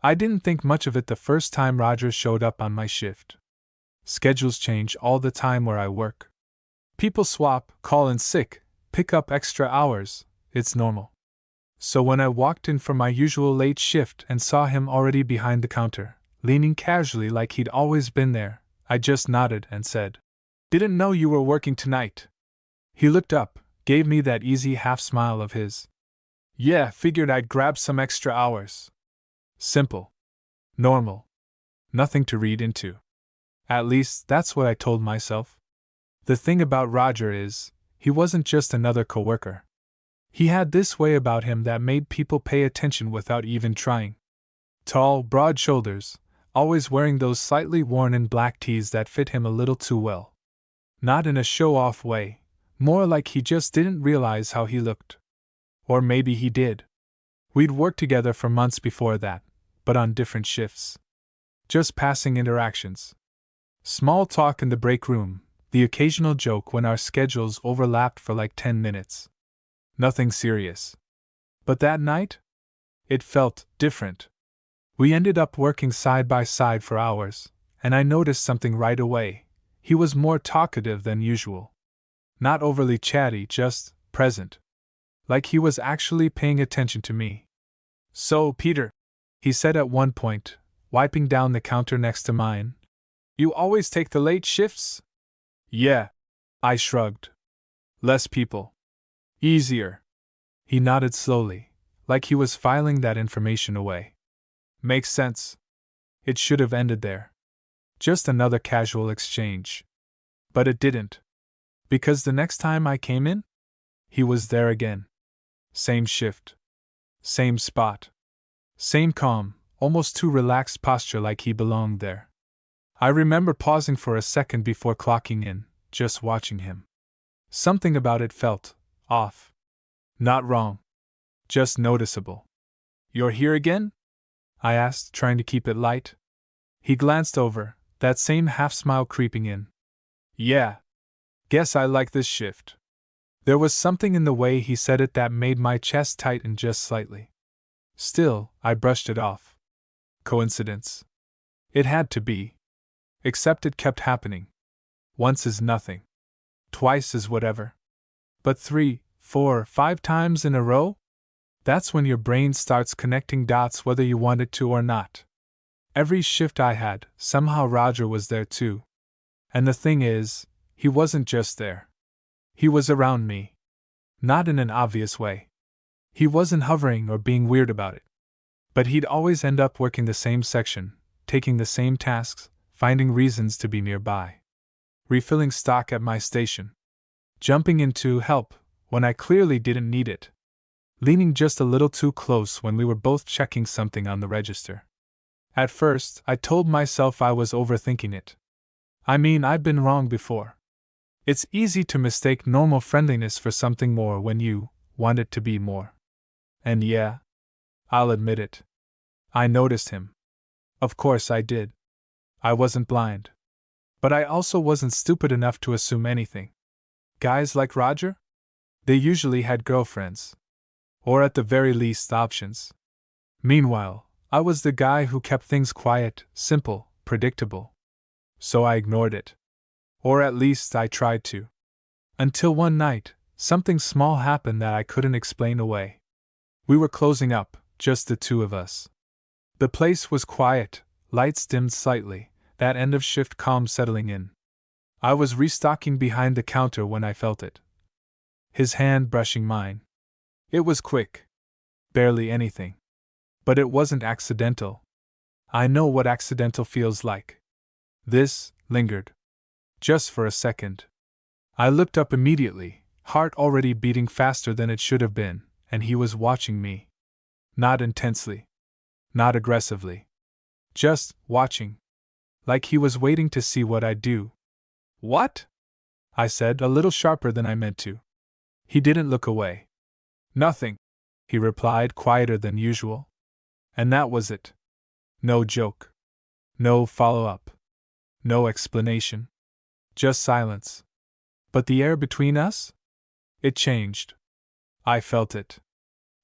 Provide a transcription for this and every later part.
I didn't think much of it the first time Roger showed up on my shift. Schedules change all the time where I work. People swap, call in sick, pick up extra hours, it's normal. So when I walked in for my usual late shift and saw him already behind the counter, leaning casually like he'd always been there, I just nodded and said, "Didn't know you were working tonight." He looked up, gave me that easy half-smile of his. "Yeah, figured I'd grab some extra hours." Simple. Normal. Nothing to read into. At least, that's what I told myself. The thing about Roger is, he wasn't just another coworker. He had this way about him that made people pay attention without even trying. Tall, broad shoulders, always wearing those slightly worn-in black tees that fit him a little too well. Not in a show-off way, more like he just didn't realize how he looked. Or maybe he did. We'd worked together for months before that, but on different shifts. Just passing interactions. Small talk in the break room, the occasional joke when our schedules overlapped for like 10 minutes. Nothing serious. But that night? It felt different. We ended up working side by side for hours, and I noticed something right away. He was more talkative than usual. Not overly chatty, just present. Like he was actually paying attention to me. "So, Peter," he said at one point, wiping down the counter next to mine, "you always take the late shifts?" "Yeah," I shrugged. "Less people. Easier." He nodded slowly, like he was filing that information away. "Makes sense." It should have ended there. Just another casual exchange. But it didn't. Because the next time I came in, he was there again. Same shift. Same spot. Same calm, almost too relaxed posture like he belonged there. I remember pausing for a second before clocking in, just watching him. Something about it felt off. Not wrong. Just noticeable. "You're here again?" I asked, trying to keep it light. He glanced over, that same half-smile creeping in. "Yeah. Guess I like this shift." There was something in the way he said it that made my chest tighten just slightly. Still, I brushed it off. Coincidence. It had to be. Except it kept happening. Once is nothing. Twice is whatever. But 3, 4, 5 times in a row? That's when your brain starts connecting dots whether you want it to or not. Every shift I had, somehow Roger was there too. And the thing is, he wasn't just there. He was around me. Not in an obvious way. He wasn't hovering or being weird about it. But he'd always end up working the same section, taking the same tasks, finding reasons to be nearby. Refilling stock at my station. Jumping in to help when I clearly didn't need it. Leaning just a little too close when we were both checking something on the register. At first, I told myself I was overthinking it. I mean, I've been wrong before. It's easy to mistake normal friendliness for something more when you want it to be more. And yeah, I'll admit it. I noticed him. Of course I did. I wasn't blind. But I also wasn't stupid enough to assume anything. Guys like Roger? They usually had girlfriends. Or at the very least options. Meanwhile, I was the guy who kept things quiet, simple, predictable. So I ignored it. Or at least I tried to. Until one night, something small happened that I couldn't explain away. We were closing up, just the two of us. The place was quiet, lights dimmed slightly, that end of shift calm settling in. I was restocking behind the counter when I felt it. His hand brushing mine. It was quick. Barely anything. But it wasn't accidental. I know what accidental feels like. This lingered. Just for a second. I looked up immediately, heart already beating faster than it should have been, and he was watching me. Not intensely. Not aggressively. Just watching. Like he was waiting to see what I'd do. "What?" I said, a little sharper than I meant to. He didn't look away. "Nothing," he replied, quieter than usual. And that was it. No joke. No follow-up. No explanation. Just silence. But the air between us? It changed. I felt it.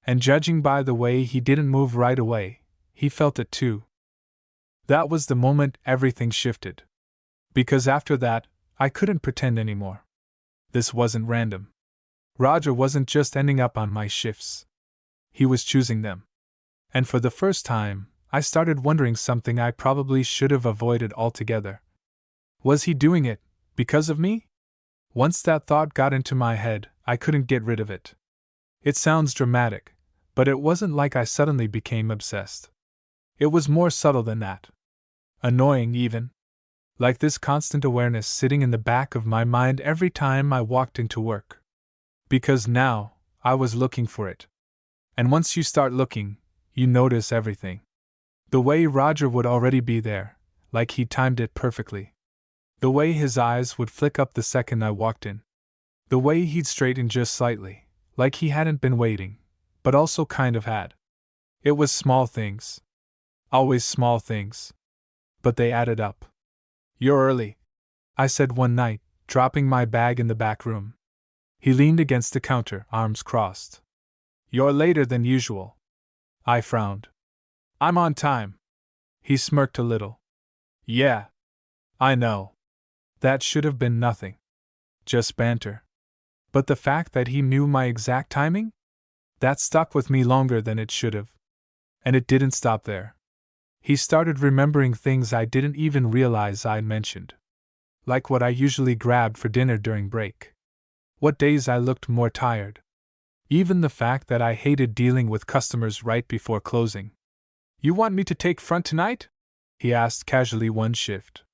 And judging by the way he didn't move right away, he felt it too. That was the moment everything shifted. Because after that, I couldn't pretend anymore. This wasn't random. Roger wasn't just ending up on my shifts. He was choosing them. And for the first time, I started wondering something I probably should have avoided altogether. Was he doing it because of me? Once that thought got into my head, I couldn't get rid of it. It sounds dramatic, but it wasn't like I suddenly became obsessed. It was more subtle than that. Annoying, even. Like this constant awareness sitting in the back of my mind every time I walked into work. Because now, I was looking for it. And once you start looking, you notice everything. The way Roger would already be there, like he timed it perfectly. The way his eyes would flick up the second I walked in. The way he'd straighten just slightly, like he hadn't been waiting, but also kind of had. It was small things. Always small things. But they added up. "You're early," I said one night, dropping my bag in the back room. He leaned against the counter, arms crossed. "You're later than usual." I frowned. "I'm on time." He smirked a little. "Yeah. I know. That should have been nothing. Just banter." But the fact that he knew my exact timing? That stuck with me longer than it should have. And it didn't stop there. He started remembering things I didn't even realize I'd mentioned. Like what I usually grabbed for dinner during break. What days I looked more tired. Even the fact that I hated dealing with customers right before closing. "You want me to take front tonight?" he asked casually one shift.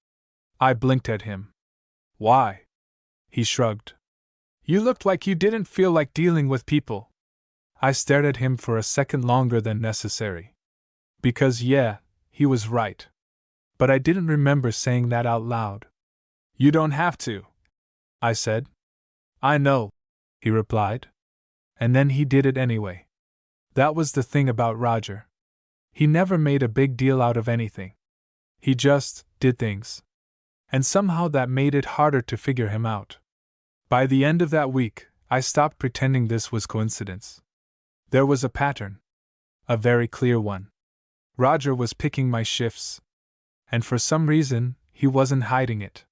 I blinked at him. "Why?" He shrugged. "You looked like you didn't feel like dealing with people." I stared at him for a second longer than necessary. Because yeah, he was right. But I didn't remember saying that out loud. "You don't have to," I said. "I know," he replied. And then he did it anyway. That was the thing about Roger. He never made a big deal out of anything. He just did things. And somehow that made it harder to figure him out. By the end of that week, I stopped pretending this was coincidence. There was a pattern. A very clear one. Roger was picking my shifts. And for some reason, he wasn't hiding it.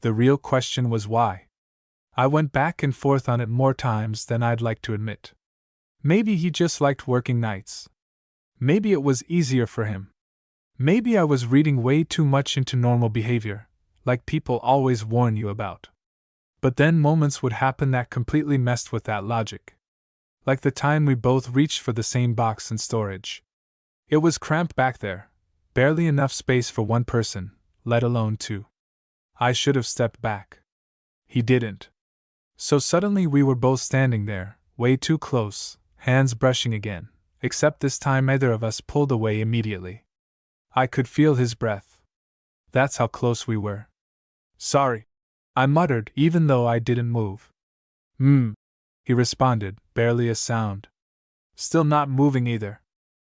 The real question was why. I went back and forth on it more times than I'd like to admit. Maybe he just liked working nights. Maybe it was easier for him. Maybe I was reading way too much into normal behavior, like people always warn you about. But then moments would happen that completely messed with that logic. Like the time we both reached for the same box in storage. It was cramped back there, barely enough space for one person, let alone two. I should have stepped back. He didn't. So suddenly we were both standing there, way too close, hands brushing again, except this time neither of us pulled away immediately. I could feel his breath. That's how close we were. "Sorry," I muttered, even though I didn't move. He responded, barely a sound. Still not moving either.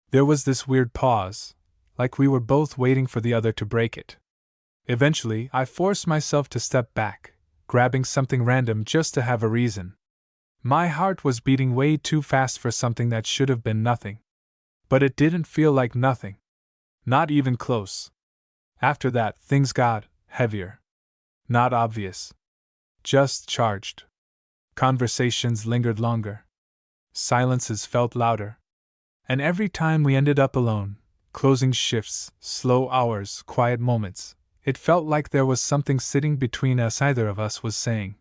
There was this weird pause, like we were both waiting for the other to break it. Eventually, I forced myself to step back, grabbing something random just to have a reason. My heart was beating way too fast for something that should have been nothing. But it didn't feel like nothing. Not even close. After that, things got heavier. Not obvious. Just charged. Conversations lingered longer. Silences felt louder. And every time we ended up alone, closing shifts, slow hours, quiet moments, it felt like there was something sitting between us either of us was saying.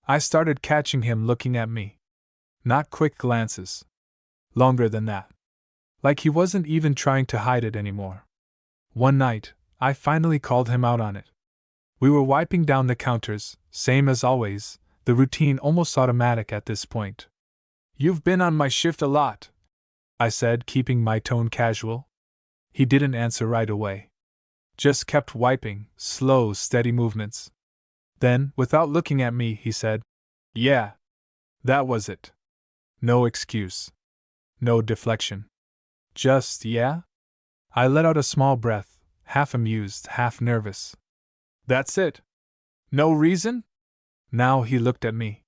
I started catching him looking at me. Not quick glances. Longer than that. Like he wasn't even trying to hide it anymore. One night, I finally called him out on it. We were wiping down the counters, same as always, the routine almost automatic at this point. "You've been on my shift a lot," I said, keeping my tone casual. He didn't answer right away. Just kept wiping, slow, steady movements. Then, without looking at me, he said, "Yeah. That was it." No excuse. No deflection. Just, yeah? I let out a small breath, half amused, half nervous. "That's it? No reason?" Now he looked at me.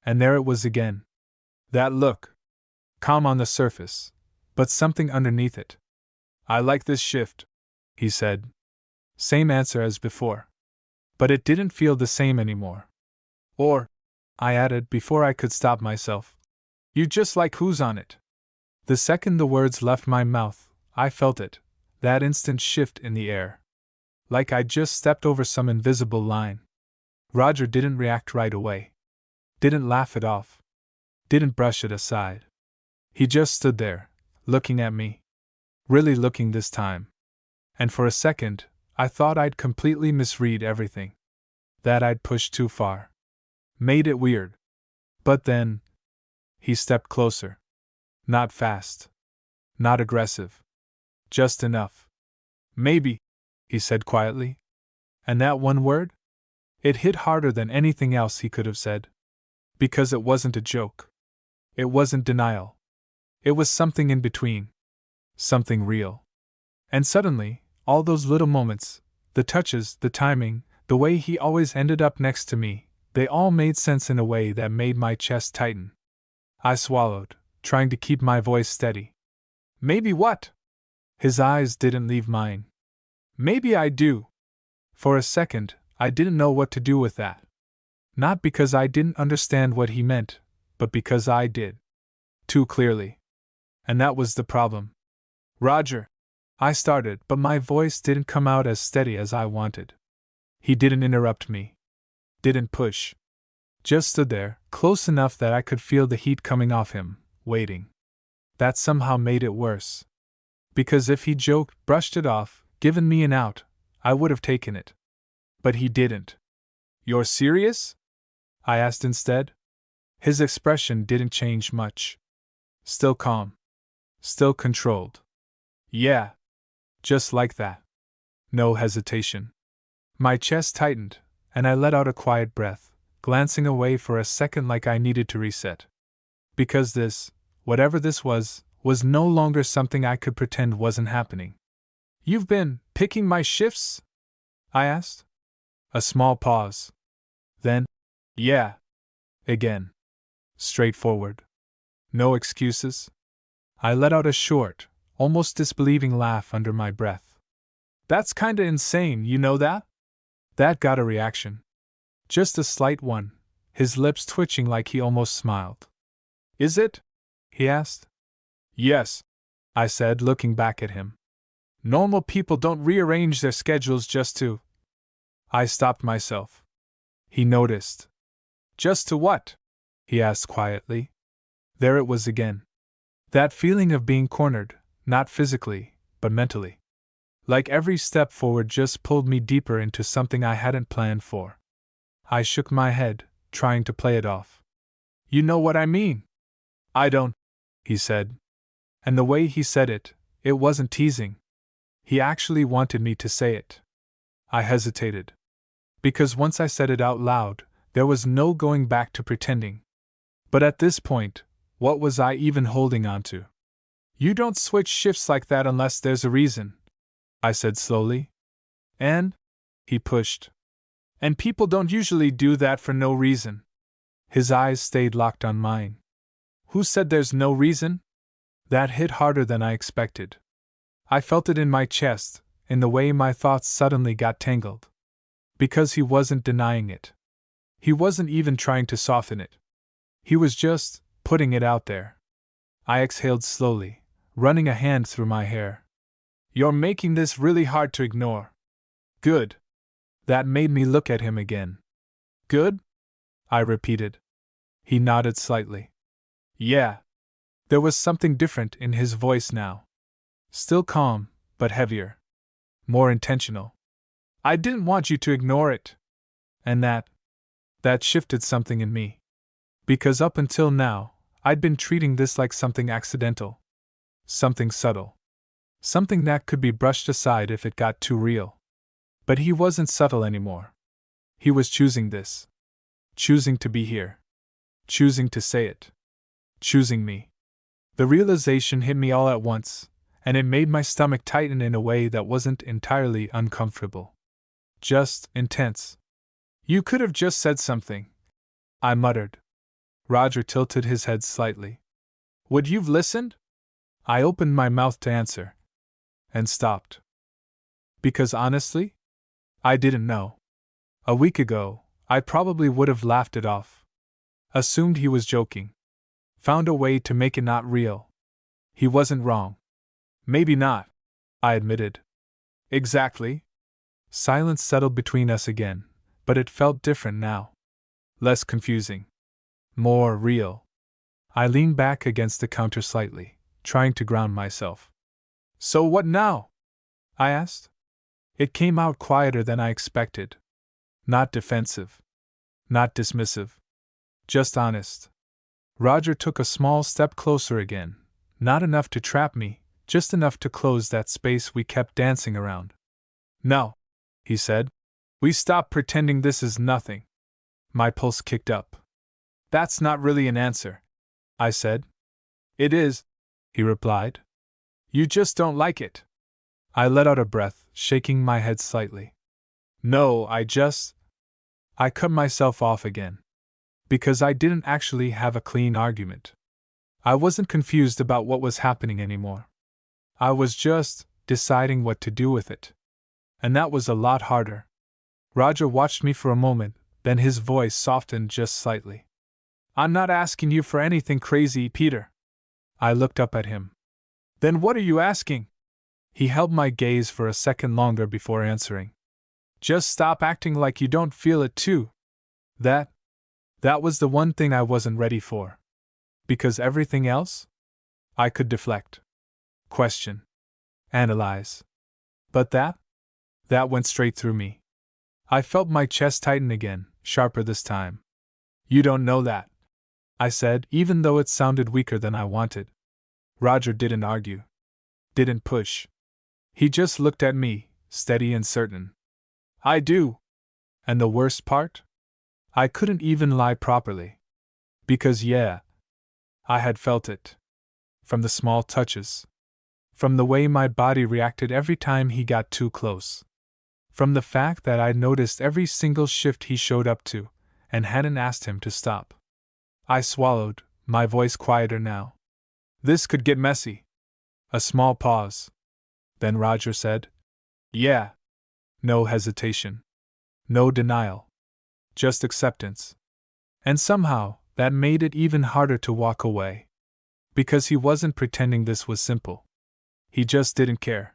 And there it was again. That look. Calm on the surface, but something underneath it. I like this shift, he said. Same answer as before. But it didn't feel the same anymore. Or, I added before I could stop myself, you just like who's on it. The second the words left my mouth, I felt it, that instant shift in the air. Like I'd just stepped over some invisible line. Roger didn't react right away. Didn't laugh it off. Didn't brush it aside. He just stood there, looking at me. Really looking this time. And for a second, I thought I'd completely misread everything. That I'd pushed too far. Made it weird. But then, he stepped closer. Not fast. Not aggressive. Just enough. Maybe, he said quietly. And that one word? It hit harder than anything else he could have said. Because it wasn't a joke. It wasn't denial. It was something in between. Something real. And suddenly, all those little moments, the touches, the timing, the way he always ended up next to me, they all made sense in a way that made my chest tighten. I swallowed, trying to keep my voice steady. Maybe what? His eyes didn't leave mine. Maybe I do. For a second, I didn't know what to do with that. Not because I didn't understand what he meant, but because I did. Too clearly. And that was the problem. Roger, I started, but my voice didn't come out as steady as I wanted. He didn't interrupt me. Didn't push. Just stood there, close enough that I could feel the heat coming off him, waiting. That somehow made it worse. Because if he joked, brushed it off, given me an out, I would have taken it. But he didn't. You're serious? I asked instead. His expression didn't change much. Still calm. Still controlled. Yeah. Just like that. No hesitation. My chest tightened, and I let out a quiet breath, glancing away for a second like I needed to reset. Because this, whatever this was no longer something I could pretend wasn't happening. You've been picking my shifts? I asked. A small pause. Then, yeah. Again. Straightforward. No excuses. I let out a short, almost disbelieving laugh under my breath. That's kinda insane, you know that? That got a reaction. Just a slight one, his lips twitching like he almost smiled. Is it? He asked. Yes, I said, looking back at him. Normal people don't rearrange their schedules just to. I stopped myself. He noticed. Just to what? He asked quietly. There it was again. That feeling of being cornered, not physically, but mentally. Like every step forward just pulled me deeper into something I hadn't planned for. I shook my head, trying to play it off. You know what I mean? I don't, he said. And the way he said it, it wasn't teasing. He actually wanted me to say it. I hesitated. Because once I said it out loud, there was no going back to pretending. But at this point, what was I even holding on to? You don't switch shifts like that unless there's a reason, I said slowly. And? He pushed. And people don't usually do that for no reason. His eyes stayed locked on mine. Who said there's no reason? That hit harder than I expected. I felt it in my chest, in the way my thoughts suddenly got tangled. Because he wasn't denying it. He wasn't even trying to soften it. He was just putting it out there. I exhaled slowly, running a hand through my hair. You're making this really hard to ignore. Good. That made me look at him again. Good? I repeated. He nodded slightly. Yeah. There was something different in his voice now. Still calm, but heavier. More intentional. I didn't want you to ignore it. And that shifted something in me. Because up until now, I'd been treating this like something accidental. Something subtle. Something that could be brushed aside if it got too real. But he wasn't subtle anymore. He was choosing this. Choosing to be here. Choosing to say it. Choosing me. The realization hit me all at once, and it made my stomach tighten in a way that wasn't entirely uncomfortable. Just intense. You could have just said something, I muttered. Roger tilted his head slightly. Would you've listened? I opened my mouth to answer. and stopped. Because honestly, I didn't know. A week ago, I probably would have laughed it off. Assumed he was joking. Found a way to make it not real. He wasn't wrong. Maybe not, I admitted. Exactly. Silence settled between us again, but it felt different now. Less confusing. More real. I leaned back against the counter slightly, trying to ground myself. So what now? I asked. It came out quieter than I expected. Not defensive. Not dismissive. Just honest. Roger took a small step closer again, not enough to trap me, just enough to close that space we kept dancing around. No, he said. We stop pretending this is nothing. My pulse kicked up. That's not really an answer, I said. It is, he replied. You just don't like it. I let out a breath, shaking my head slightly. No, I cut myself off again. Because I didn't actually have a clean argument. I wasn't confused about what was happening anymore. I was just deciding what to do with it. And that was a lot harder. Roger watched me for a moment, then his voice softened just slightly. I'm not asking you for anything crazy, Peter. I looked up at him. Then what are you asking? He held my gaze for a second longer before answering. Just stop acting like you don't feel it too. That was the one thing I wasn't ready for. Because everything else? I could deflect. Question. Analyze. But that went straight through me. I felt my chest tighten again, sharper this time. You don't know that, I said, even though it sounded weaker than I wanted. Roger didn't argue. Didn't push. He just looked at me, steady and certain. I do. And the worst part? I couldn't even lie properly. Because I had felt it. From the small touches. From the way my body reacted every time he got too close. From the fact that I'd noticed every single shift he showed up to, and hadn't asked him to stop. I swallowed, my voice quieter now. This could get messy. A small pause. Then Roger said, Yeah. No hesitation. No denial. Just acceptance. And somehow, that made it even harder to walk away. Because he wasn't pretending this was simple. He just didn't care.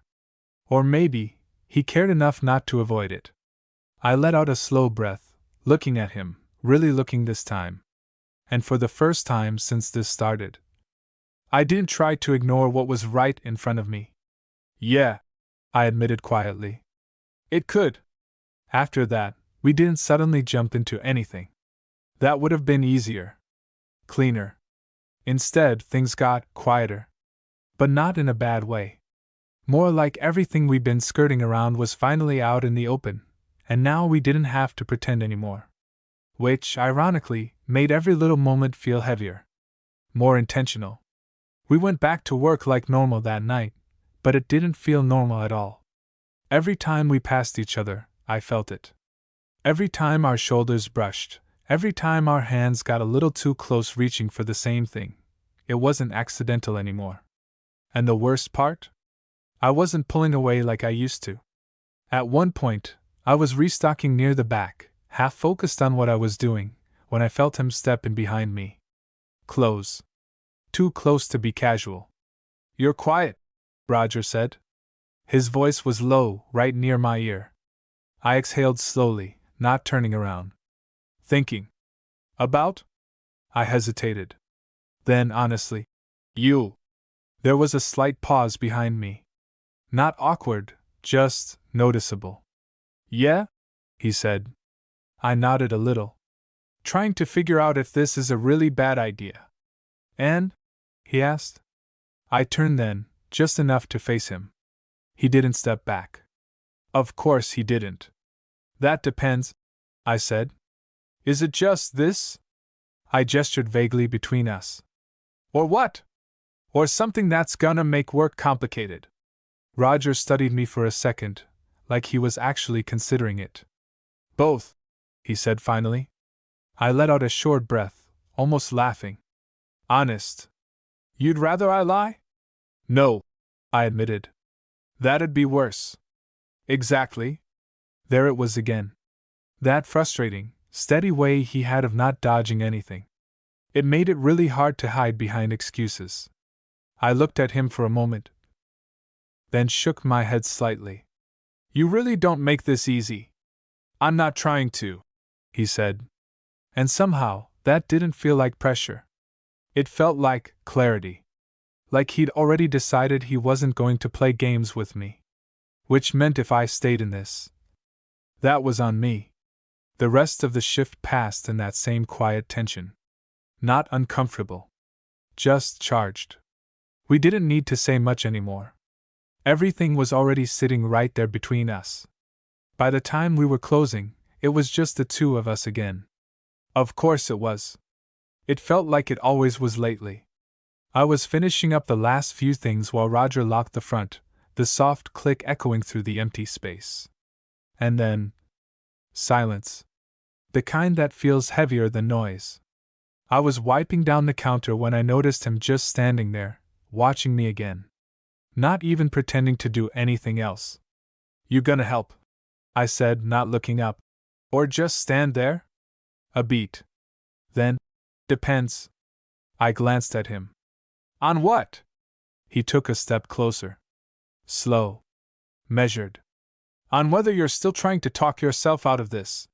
Or maybe, he cared enough not to avoid it. I let out a slow breath, looking at him, really looking this time. And for the first time since this started, I didn't try to ignore what was right in front of me. Yeah, I admitted quietly. It could. After that, we didn't suddenly jump into anything. That would have been easier. Cleaner. Instead, things got quieter. But not in a bad way. More like everything we'd been skirting around was finally out in the open, and now we didn't have to pretend anymore. Which, ironically, made every little moment feel heavier. More intentional. We went back to work like normal that night, but it didn't feel normal at all. Every time we passed each other, I felt it. Every time our shoulders brushed, every time our hands got a little too close reaching for the same thing, it wasn't accidental anymore. And the worst part? I wasn't pulling away like I used to. At one point, I was restocking near the back, half focused on what I was doing, when I felt him step in behind me. Close. Too close to be casual. You're quiet, Roger said. His voice was low, right near my ear. I exhaled slowly, not turning around. Thinking. About? I hesitated. Then, honestly, you. There was a slight pause behind me. Not awkward, just noticeable. Yeah? He said. I nodded a little. Trying to figure out if this is a really bad idea. And? He asked. I turned then, just enough to face him. He didn't step back. Of course he didn't. That depends, I said. Is it just this? I gestured vaguely between us. Or what? Or something that's gonna make work complicated. Roger studied me for a second, like he was actually considering it. Both, he said finally. I let out a short breath, almost laughing. Honest. You'd rather I lie? No, I admitted. That'd be worse. Exactly. There it was again. That frustrating, steady way he had of not dodging anything. It made it really hard to hide behind excuses. I looked at him for a moment, then shook my head slightly. You really don't make this easy. I'm not trying to, he said. And somehow, that didn't feel like pressure. It felt like clarity. Like he'd already decided he wasn't going to play games with me. Which meant if I stayed in this, that was on me. The rest of the shift passed in that same quiet tension. Not uncomfortable. Just charged. We didn't need to say much anymore. Everything was already sitting right there between us. By the time we were closing, it was just the two of us again. Of course it was. It felt like it always was lately. I was finishing up the last few things while Roger locked the front, the soft click echoing through the empty space. And then, silence. The kind that feels heavier than noise. I was wiping down the counter when I noticed him just standing there, watching me again. Not even pretending to do anything else. You gonna help? I said, not looking up. Or just stand there? A beat. Then, depends. I glanced at him. On what? He took a step closer. Slow. Measured. On whether you're still trying to talk yourself out of this.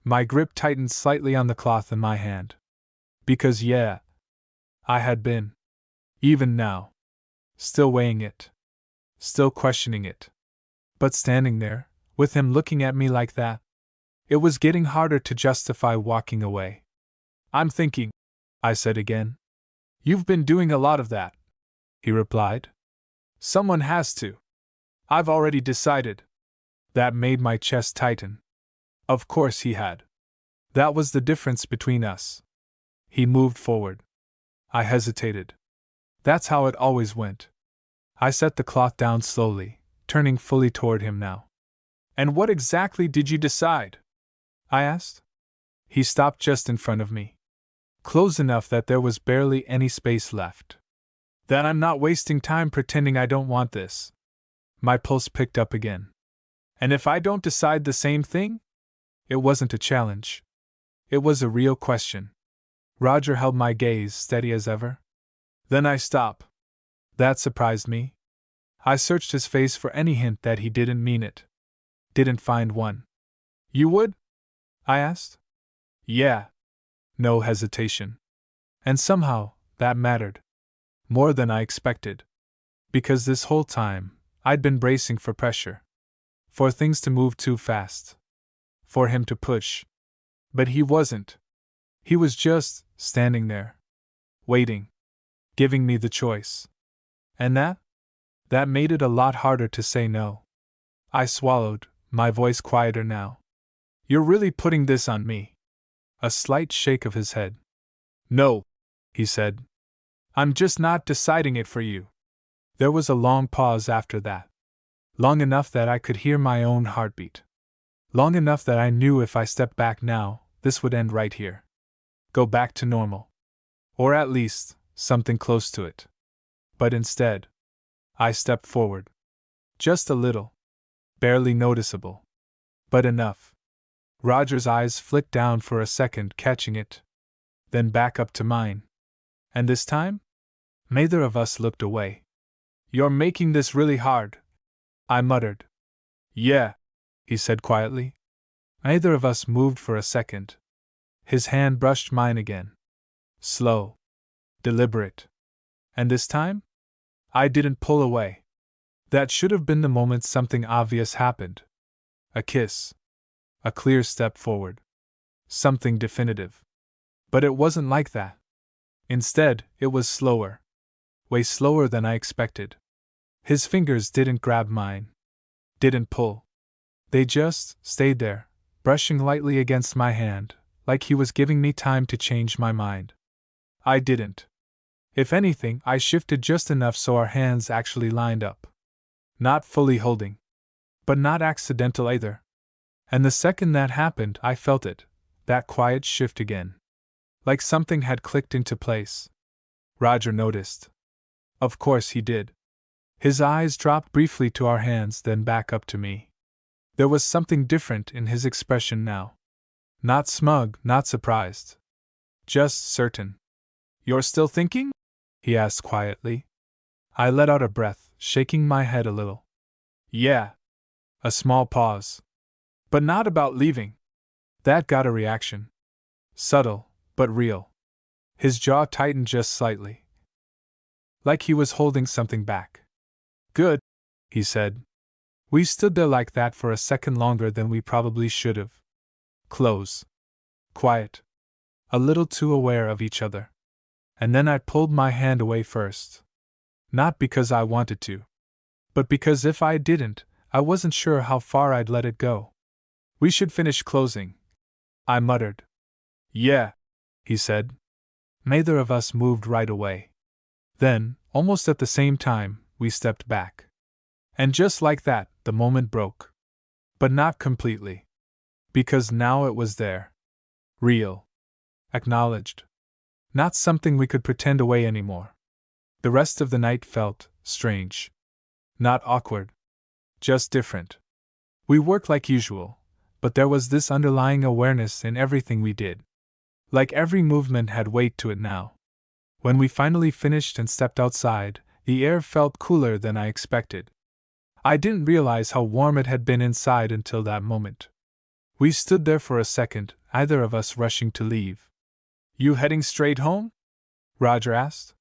My grip tightened slightly on the cloth in my hand. Because yeah, I had been. Even now. Still weighing it. Still questioning it. But standing there, with him looking at me like that, it was getting harder to justify walking away. I'm thinking, I said again. You've been doing a lot of that, he replied. Someone has to. I've already decided. That made my chest tighten. Of course he had. That was the difference between us. He moved forward. I hesitated. That's how it always went. I set the cloth down slowly, turning fully toward him now. And what exactly did you decide? I asked. He stopped just in front of me. Close enough that there was barely any space left. That I'm not wasting time pretending I don't want this. My pulse picked up again. And if I don't decide the same thing? It wasn't a challenge. It was a real question. Roger held my gaze steady as ever. Then I stop. That surprised me. I searched his face for any hint that he didn't mean it. Didn't find one. You would? I asked. Yeah. No hesitation. And somehow, that mattered. More than I expected. Because this whole time, I'd been bracing for pressure. For things to move too fast. For him to push. But he wasn't. He was just standing there. Waiting. Giving me the choice. And that made it a lot harder to say no. I swallowed, my voice quieter now. You're really putting this on me. A slight shake of his head. No, he said. I'm just not deciding it for you. There was a long pause after that. Long enough that I could hear my own heartbeat. Long enough that I knew if I stepped back now, this would end right here. Go back to normal. Or at least, something close to it. But instead, I stepped forward. Just a little. Barely noticeable. But enough. Roger's eyes flicked down for a second, catching it. Then back up to mine. And this time? Neither of us looked away. You're making this really hard, I muttered. Yeah, he said quietly. Neither of us moved for a second. His hand brushed mine again. Slow. Deliberate. And this time? I didn't pull away. That should have been the moment something obvious happened. A kiss. A clear step forward. Something definitive. But it wasn't like that. Instead, it was slower. Way slower than I expected. His fingers didn't grab mine. Didn't pull. They just stayed there, brushing lightly against my hand, like he was giving me time to change my mind. I didn't. If anything, I shifted just enough so our hands actually lined up. Not fully holding. But not accidental either. And the second that happened, I felt it, that quiet shift again. Like something had clicked into place. Roger noticed. Of course he did. His eyes dropped briefly to our hands, then back up to me. There was something different in his expression now. Not smug, not surprised. Just certain. "You're still thinking?" he asked quietly. I let out a breath, shaking my head a little. "Yeah." A small pause. "But not about leaving." That got a reaction. Subtle, but real. His jaw tightened just slightly, like he was holding something back. "Good," he said. We stood there like that for a second longer than we probably should have. Close. Quiet. A little too aware of each other. And then I pulled my hand away first. Not because I wanted to, but because if I didn't, I wasn't sure how far I'd let it go. "We should finish closing," I muttered. "Yeah," he said. Neither of us moved right away. Then, almost at the same time, we stepped back. And just like that, the moment broke. But not completely. Because now it was there. Real. Acknowledged. Not something we could pretend away anymore. The rest of the night felt strange. Not awkward. Just different. We worked like usual, but there was this underlying awareness in everything we did. Like every movement had weight to it now. When we finally finished and stepped outside, the air felt cooler than I expected. I didn't realize how warm it had been inside until that moment. We stood there for a second, either of us rushing to leave. "You heading straight home?" Roger asked.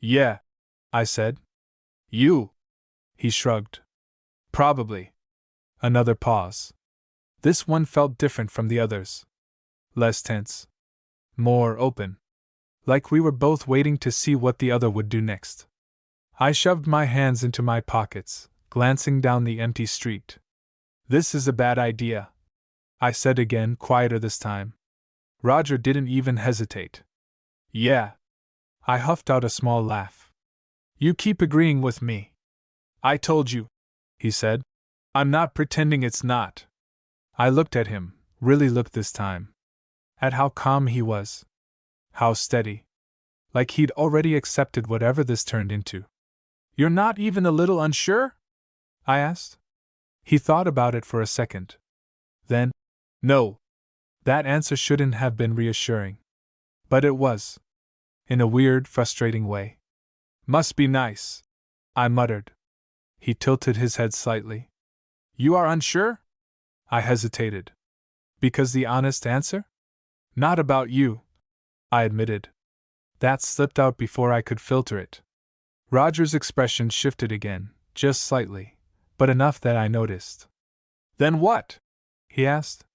"Yeah," I said. "You?" He shrugged. "Probably." Another pause. This one felt different from the others. Less tense. More open. Like we were both waiting to see what the other would do next. I shoved my hands into my pockets, glancing down the empty street. "This is a bad idea," I said again, quieter this time. Roger didn't even hesitate. "Yeah." I huffed out a small laugh. "You keep agreeing with me." "I told you," he said. "I'm not pretending it's not." I looked at him, really looked this time. At how calm he was. How steady. Like he'd already accepted whatever this turned into. "You're not even a little unsure?" I asked. He thought about it for a second. Then, "No." That answer shouldn't have been reassuring. But it was. In a weird, frustrating way. "Must be nice," I muttered. He tilted his head slightly. "You are unsure?" I hesitated. "Because the honest answer?" "Not about you," I admitted. That slipped out before I could filter it. Roger's expression shifted again, just slightly, but enough that I noticed. "Then what?" he asked.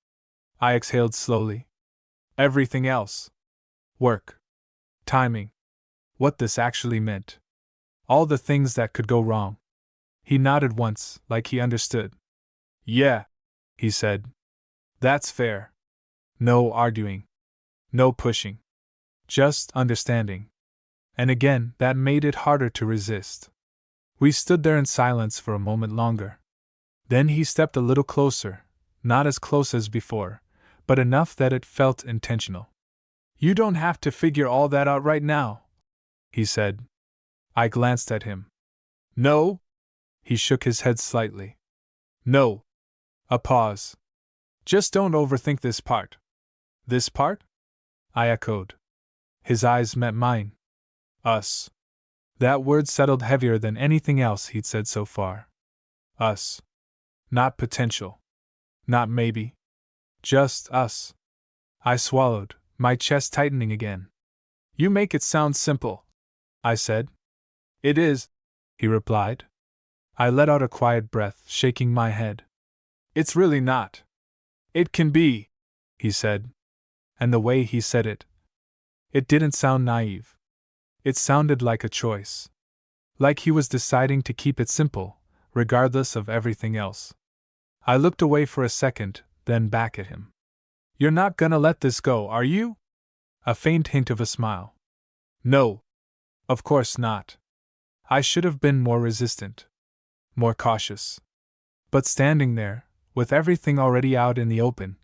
I exhaled slowly. "Everything else. Work. Timing. What this actually meant. All the things that could go wrong." He nodded once, like he understood. "Yeah," he said. "That's fair. No arguing. No pushing. Just understanding." And again, that made it harder to resist. We stood there in silence for a moment longer. Then he stepped a little closer, not as close as before, but enough that it felt intentional. "You don't have to figure all that out right now," he said. I glanced at him. "No?" He shook his head slightly. "No." A pause. "Just don't overthink this part." "This part?" I echoed. His eyes met mine. "Us." That word settled heavier than anything else he'd said so far. Us. Not potential. Not maybe. Just us. I swallowed, my chest tightening again. "You make it sound simple," I said. "It is," he replied. I let out a quiet breath, shaking my head. "It's really not." "It can be," he said. And the way he said it. It didn't sound naive. It sounded like a choice. Like he was deciding to keep it simple, regardless of everything else. I looked away for a second, then back at him. "You're not gonna let this go, are you?" A faint hint of a smile. "No. Of course not." I should have been more resistant. More cautious. But standing there, with everything already out in the open,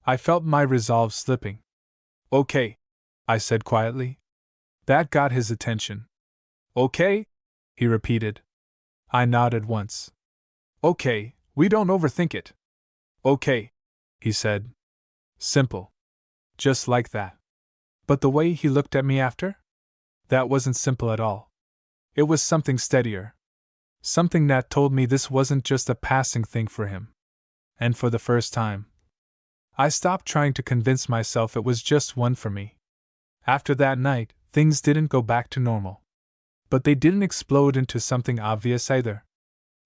I felt my resolve slipping. "Okay," I said quietly. That got his attention. "Okay?" he repeated. I nodded once. Okay, we don't overthink it. Okay, he said. Simple. Just like that. But the way he looked at me after? That wasn't simple at all. It was something steadier. Something that told me this wasn't just a passing thing for him. And for the first time, I stopped trying to convince myself it was just one for me. After that night, things didn't go back to normal. But they didn't explode into something obvious either.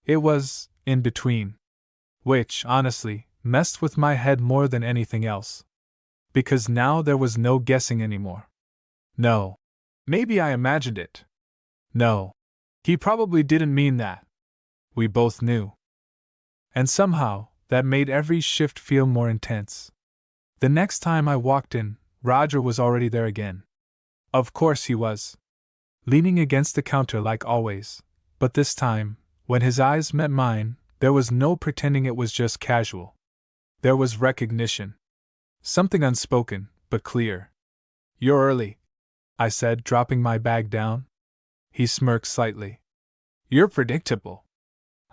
It was in between. Which, honestly, messed with my head more than anything else. Because now there was no guessing anymore. No. Maybe I imagined it. No. He probably didn't mean that. We both knew. And somehow, that made every shift feel more intense. The next time I walked in, Roger was already there again. Of course he was. Leaning against the counter like always, but this time, when his eyes met mine, there was no pretending it was just casual. There was recognition. Something unspoken, but clear. You're early, I said, dropping my bag down. He smirked slightly. You're predictable.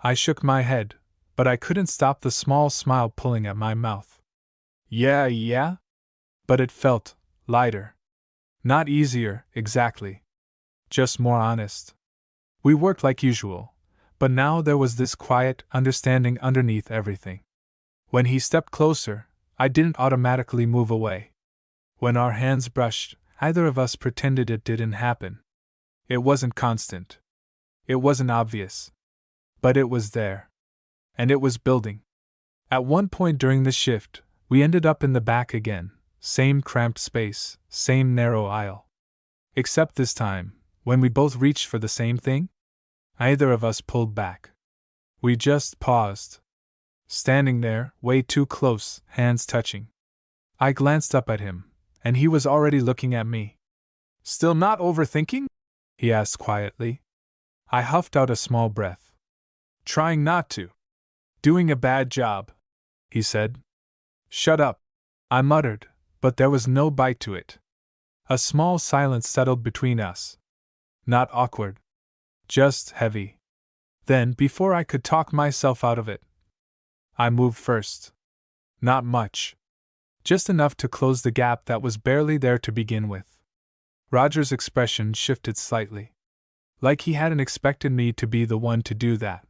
I shook my head, but I couldn't stop the small smile pulling at my mouth. Yeah? But it felt lighter. Not easier, exactly. Just more honest. We worked like usual, but now there was this quiet understanding underneath everything. When he stepped closer, I didn't automatically move away. When our hands brushed, either of us pretended it didn't happen. It wasn't constant. It wasn't obvious. But it was there. And it was building. At one point during the shift, we ended up in the back again, same cramped space, same narrow aisle. Except this time, when we both reached for the same thing, neither of us pulled back. We just paused. Standing there, way too close, hands touching. I glanced up at him, and he was already looking at me. Still not overthinking? He asked quietly. I huffed out a small breath. Trying not to. Doing a bad job, he said. Shut up, I muttered, but there was no bite to it. A small silence settled between us. Not awkward. Just heavy. Then, before I could talk myself out of it, I moved first. Not much. Just enough to close the gap that was barely there to begin with. Roger's expression shifted slightly. Like he hadn't expected me to be the one to do that.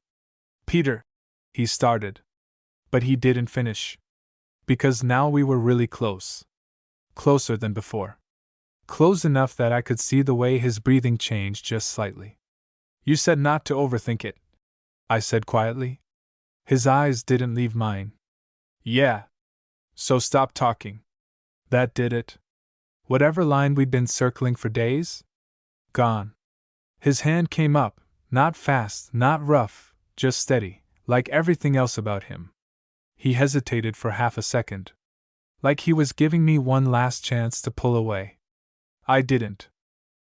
Peter, he started. But he didn't finish. Because now we were really close. Closer than before. Close enough that I could see the way his breathing changed just slightly. You said not to overthink it, I said quietly. His eyes didn't leave mine. Yeah. So stop talking. That did it. Whatever line we'd been circling for days? Gone. His hand came up, not fast, not rough, just steady, like everything else about him. He hesitated for half a second. Like he was giving me one last chance to pull away. I didn't.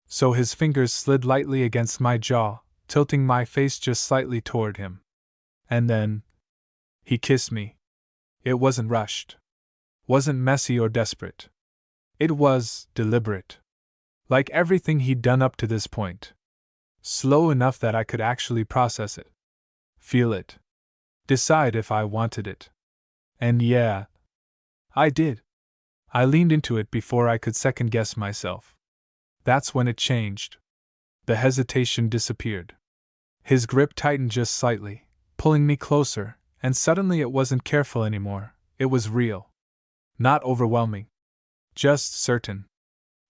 So his fingers slid lightly against my jaw, tilting my face just slightly toward him. And then he kissed me. It wasn't rushed. Wasn't messy or desperate. It was deliberate. Like everything he'd done up to this point. Slow enough that I could actually process it. Feel it. Decide if I wanted it. And yeah, I did. I leaned into it before I could second-guess myself. That's when it changed. The hesitation disappeared. His grip tightened just slightly, pulling me closer, and suddenly it wasn't careful anymore, it was real. Not overwhelming. Just certain.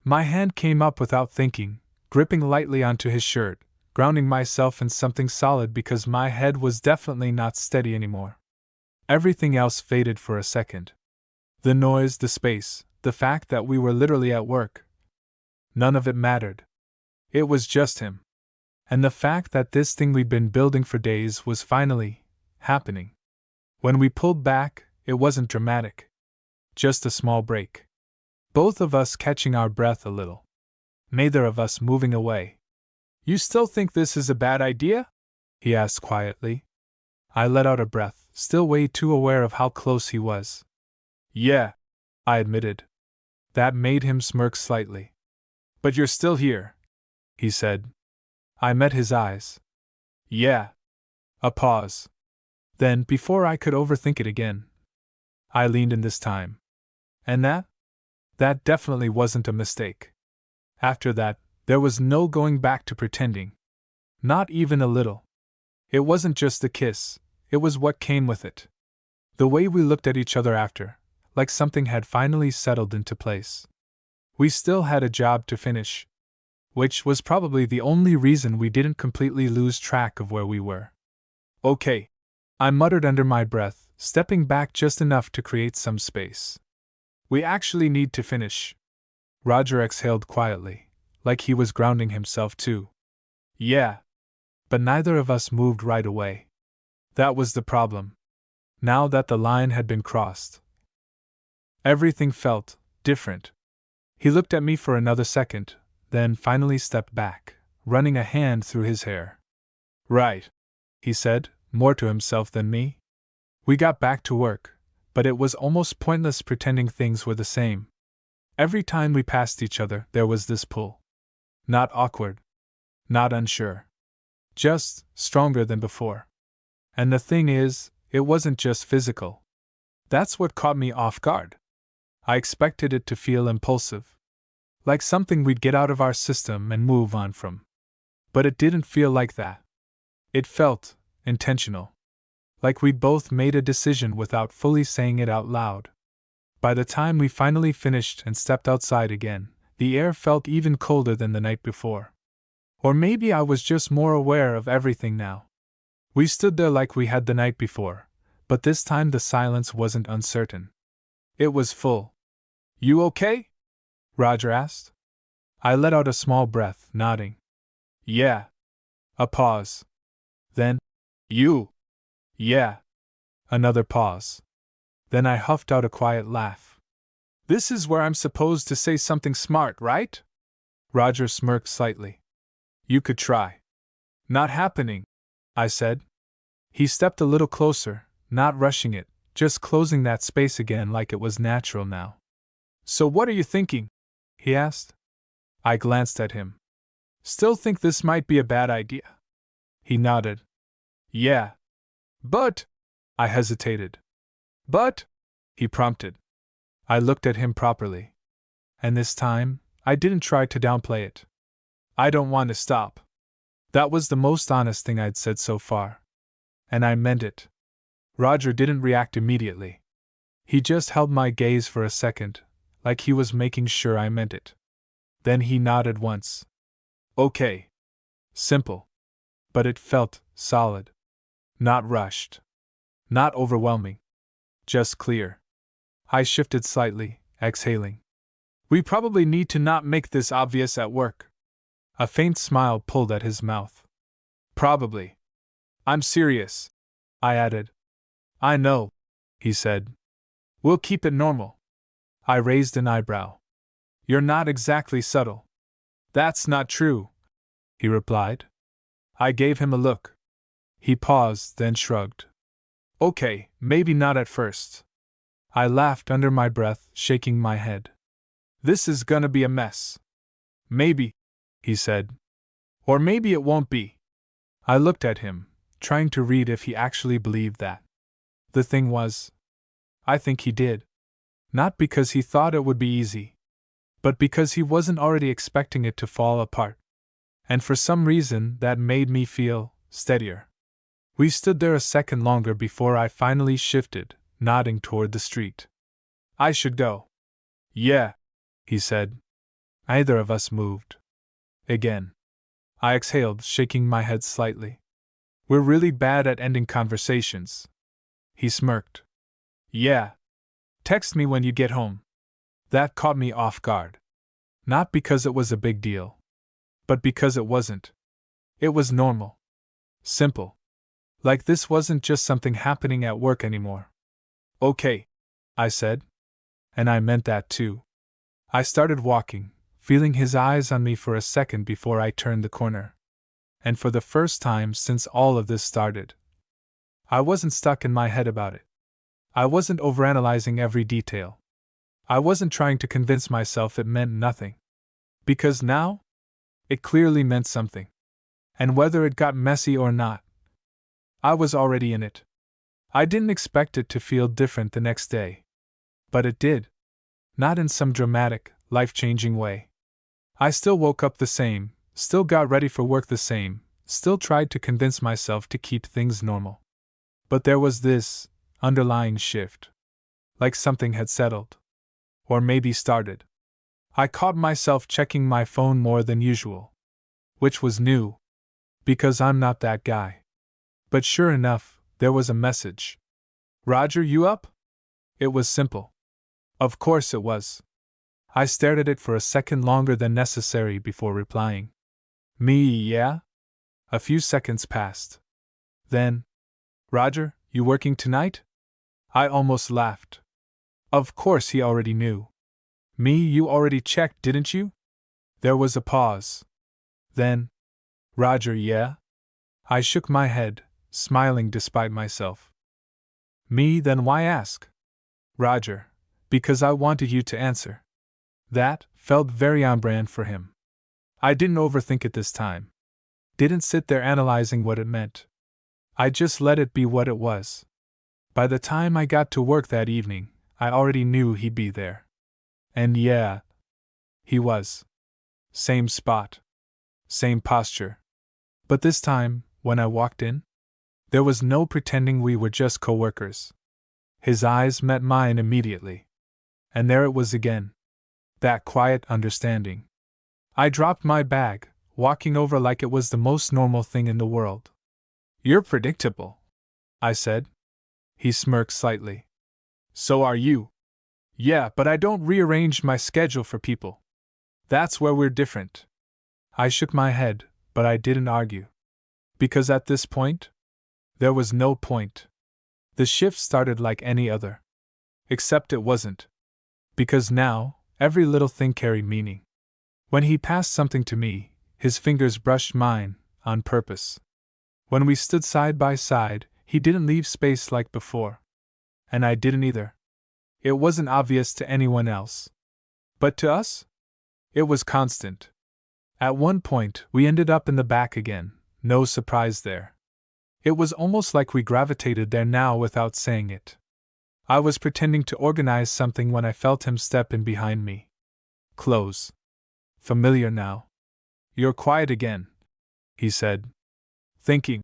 My hand came up without thinking, gripping lightly onto his shirt, grounding myself in something solid because my head was definitely not steady anymore. Everything else faded for a second. The noise, the space, the fact that we were literally at work. None of it mattered. It was just him. And the fact that this thing we'd been building for days was finally happening. When we pulled back, it wasn't dramatic. Just a small break. Both of us catching our breath a little. Neither of us moving away. You still think this is a bad idea? He asked quietly. I let out a breath, still way too aware of how close he was. Yeah, I admitted. That made him smirk slightly. But you're still here, he said. I met his eyes. Yeah. A pause. Then, before I could overthink it again, I leaned in this time. And that definitely wasn't a mistake. After that, there was no going back to pretending. Not even a little. It wasn't just the kiss, it was what came with it. The way we looked at each other after, like something had finally settled into place. We still had a job to finish, which was probably the only reason we didn't completely lose track of where we were. Okay, I muttered under my breath, stepping back just enough to create some space. We actually need to finish. Roger exhaled quietly, like he was grounding himself too. Yeah. But neither of us moved right away. That was the problem. Now that the line had been crossed, everything felt different. He looked at me for another second, then finally stepped back, running a hand through his hair. Right, he said, more to himself than me. We got back to work, but it was almost pointless pretending things were the same. Every time we passed each other, there was this pull. Not awkward. Not unsure. Just stronger than before. And the thing is, it wasn't just physical. That's what caught me off guard. I expected it to feel impulsive. Like something we'd get out of our system and move on from. But it didn't feel like that. It felt intentional. Like we'd both made a decision without fully saying it out loud. By the time we finally finished and stepped outside again, the air felt even colder than the night before. Or maybe I was just more aware of everything now. We stood there like we had the night before, but this time the silence wasn't uncertain. It was full. You okay? Roger asked. I let out a small breath, nodding. Yeah. A pause. Then, you. Yeah. Another pause. Then I huffed out a quiet laugh. This is where I'm supposed to say something smart, right? Roger smirked slightly. You could try. Not happening, I said. He stepped a little closer, not rushing it, just closing that space again like it was natural now. So what are you thinking? He asked. I glanced at him. Still think this might be a bad idea? He nodded. Yeah. But, I hesitated. But, he prompted. I looked at him properly. And this time, I didn't try to downplay it. I don't want to stop. That was the most honest thing I'd said so far. And I meant it. Roger didn't react immediately. He just held my gaze for a second, like he was making sure I meant it. Then he nodded once. Okay. Simple. But it felt solid. Not rushed. Not overwhelming. Just clear. I shifted slightly, exhaling. We probably need to not make this obvious at work. A faint smile pulled at his mouth. Probably. I'm serious, I added. I know, he said. We'll keep it normal. I raised an eyebrow. You're not exactly subtle. That's not true, he replied. I gave him a look. He paused, then shrugged. Okay, maybe not at first. I laughed under my breath, shaking my head. This is gonna be a mess. Maybe, he said. Or maybe it won't be. I looked at him, trying to read if he actually believed that. The thing was, I think he did. Not because he thought it would be easy, but because he wasn't already expecting it to fall apart. And for some reason, that made me feel steadier. We stood there a second longer before I finally shifted, nodding toward the street. I should go. Yeah, he said. Neither of us moved. Again. I exhaled, shaking my head slightly. We're really bad at ending conversations. He smirked. Yeah. Text me when you get home. That caught me off guard. Not because it was a big deal, but because it wasn't. It was normal. Simple. Like this wasn't just something happening at work anymore. Okay, I said. And I meant that too. I started walking, feeling his eyes on me for a second before I turned the corner. And for the first time since all of this started, I wasn't stuck in my head about it. I wasn't overanalyzing every detail. I wasn't trying to convince myself it meant nothing. Because now, it clearly meant something. And whether it got messy or not, I was already in it. I didn't expect it to feel different the next day. But it did. Not in some dramatic, life-changing way. I still woke up the same, still got ready for work the same, still tried to convince myself to keep things normal. But there was this underlying shift. Like something had settled. Or maybe started. I caught myself checking my phone more than usual. Which was new. Because I'm not that guy. But sure enough, there was a message. Roger, you up? It was simple. Of course it was. I stared at it for a second longer than necessary before replying. Me, yeah? A few seconds passed. Then, Roger, you working tonight? I almost laughed. Of course he already knew. Me, you already checked, didn't you? There was a pause. Then, Roger, yeah? I shook my head, smiling despite myself. Me, then why ask? Roger, because I wanted you to answer. That felt very on brand for him. I didn't overthink it this time. Didn't sit there analyzing what it meant. I just let it be what it was. By the time I got to work that evening, I already knew he'd be there. And yeah, he was. Same spot. Same posture. But this time, when I walked in, there was no pretending we were just coworkers. His eyes met mine immediately. And there it was again. That quiet understanding. I dropped my bag, walking over like it was the most normal thing in the world. You're predictable, I said. He smirked slightly. So are you. Yeah, but I don't rearrange my schedule for people. That's where we're different. I shook my head, but I didn't argue. Because at this point, there was no point. The shift started like any other. Except it wasn't. Because now, every little thing carried meaning. When he passed something to me, his fingers brushed mine, on purpose. When we stood side by side, he didn't leave space like before. And I didn't either. It wasn't obvious to anyone else. But to us? It was constant. At one point, we ended up in the back again, no surprise there. It was almost like we gravitated there now without saying it. I was pretending to organize something when I felt him step in behind me. Close. Familiar now. You're quiet again, he said. Thinking,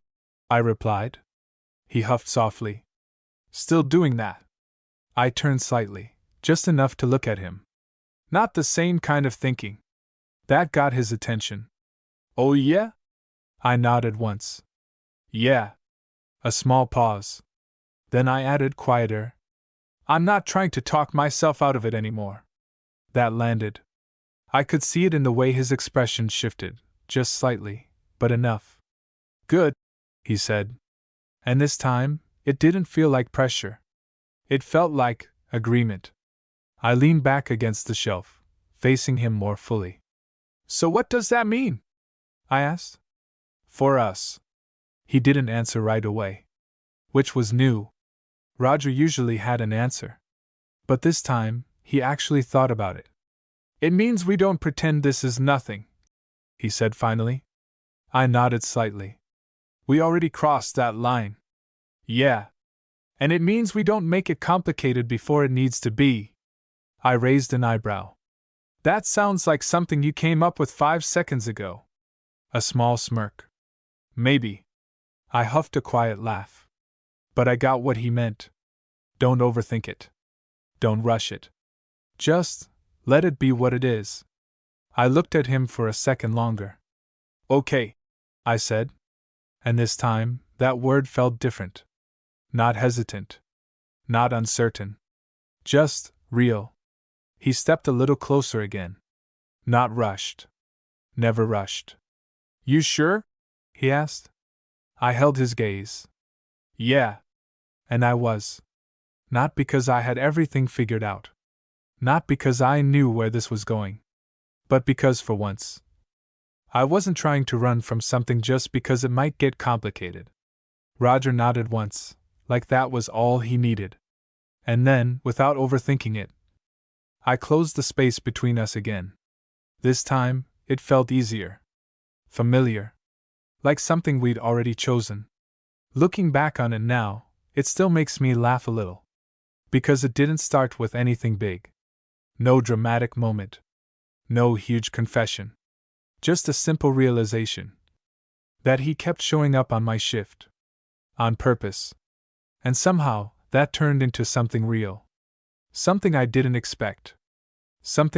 I replied. He huffed softly. Still doing that? I turned slightly, just enough to look at him. Not the same kind of thinking. That got his attention. Oh yeah? I nodded once. Yeah. A small pause. Then I added quieter. I'm not trying to talk myself out of it anymore. That landed. I could see it in the way his expression shifted, just slightly, but enough. Good, he said. And this time, it didn't feel like pressure. It felt like agreement. I leaned back against the shelf, facing him more fully. So what does that mean? I asked. For us. He didn't answer right away. Which was new. Roger usually had an answer. But this time, he actually thought about it. It means we don't pretend this is nothing, he said finally. I nodded slightly. We already crossed that line. Yeah. And it means we don't make it complicated before it needs to be. I raised an eyebrow. That sounds like something you came up with 5 seconds ago. A small smirk. Maybe. I huffed a quiet laugh. But I got what he meant. Don't overthink it. Don't rush it. Just let it be what it is. I looked at him for a second longer. Okay, I said. And this time, that word felt different. Not hesitant. Not uncertain. Just real. He stepped a little closer again. Not rushed. Never rushed. You sure? He asked. I held his gaze. Yeah. And I was. Not because I had everything figured out. Not because I knew where this was going. But because for once, I wasn't trying to run from something just because it might get complicated. Roger nodded once, like that was all he needed. And then, without overthinking it, I closed the space between us again. This time, it felt easier. Familiar. Like something we'd already chosen. Looking back on it now, it still makes me laugh a little. Because it didn't start with anything big. No dramatic moment. No huge confession. Just a simple realization that he kept showing up on my shift. On purpose. And somehow, that turned into something real. Something I didn't expect. Something